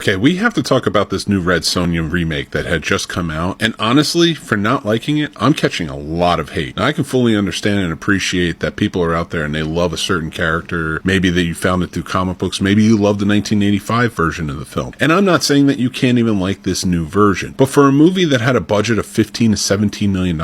Okay, we have to talk about this new Red Sonja remake that had just come out, and honestly, for not liking it, I'm catching a lot of hate. Now, I can fully understand and appreciate that people are out there and they love a certain character, maybe that you found it through comic books, maybe you love the 1985 version of the film. And I'm not saying that you can't even like this new version, but for a movie that had a budget of $15 to $17 million,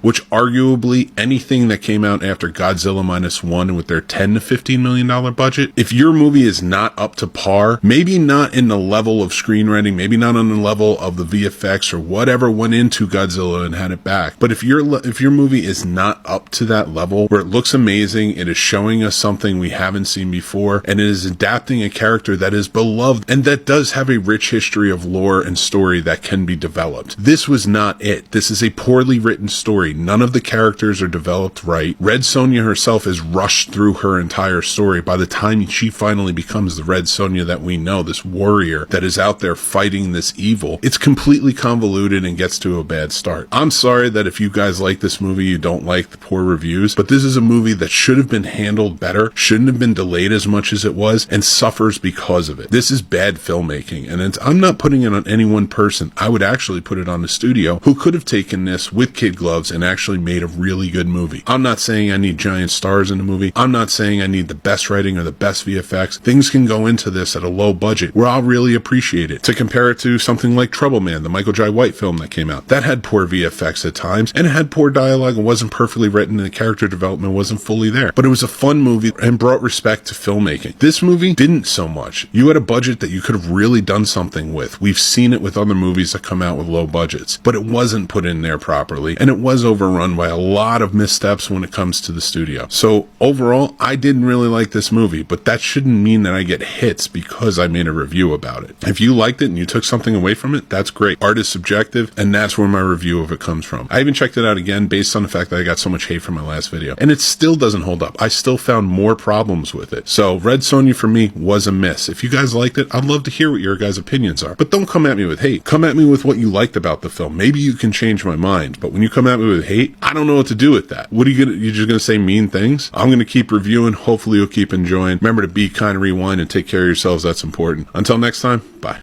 which arguably anything that came out after Godzilla Minus One with their $10 to $15 million budget, if your movie is not up to par, maybe not in the level of screenwriting, maybe not on the level of the VFX or whatever went into Godzilla and had it back, but if your movie is not up to that level where it looks amazing, it is showing us something we haven't seen before, and it is adapting a character that is beloved and that does have a rich history of lore and story that can be developed. This was not it. This is a poorly written story. None of the characters are developed right. Red Sonja herself is rushed through her entire story. By the time she finally becomes the Red Sonja that we know, this warrior that is out there fighting this evil, it's completely convoluted and gets to a bad start. I'm sorry that if you guys like this movie, you don't like the poor reviews, but this is a movie that should have been handled better, shouldn't have been delayed as much as it was, and suffers because of it. This is bad filmmaking, and I'm not putting it on any one person. I would actually put it on the studio who could have taken this with kid gloves and actually made a really good movie. I'm not saying I need giant stars in the movie. I'm not saying I need the best writing or the best VFX. Things can go into this at a low budget where I'll really appreciate it. To compare it to something like Trouble Man, the Michael Jai White film that came out, that had poor VFX at times, and it had poor dialogue and wasn't perfectly written, and the character development wasn't fully there. But it was a fun movie and brought respect to filmmaking. This movie didn't so much. You had a budget that you could have really done something with. We've seen it with other movies that come out with low budgets, but it wasn't put in there properly, and it was overrun by a lot of missteps when it comes to the studio. So overall, I didn't really like this movie, but that shouldn't mean that I get hits because I made a review about it. If you liked it and you took something away from it, that's great. Art is subjective, and that's where my review of it comes from. I even checked it out again based on the fact that I got so much hate from my last video, and it still doesn't hold up. I still found more problems with it. So Red Sonja for me was a miss. If you guys liked it, I'd love to hear what your guys' opinions are, but don't come at me with hate. Come at me with what you liked about the film. Maybe you can change my mind, but when you come at me with hate, I don't know what to do with that. What are you gonna, you're just gonna say mean things? I'm gonna keep reviewing. Hopefully you'll keep enjoying. Remember to be kind, rewind, and take care of yourselves. That's important. Until next time, bye.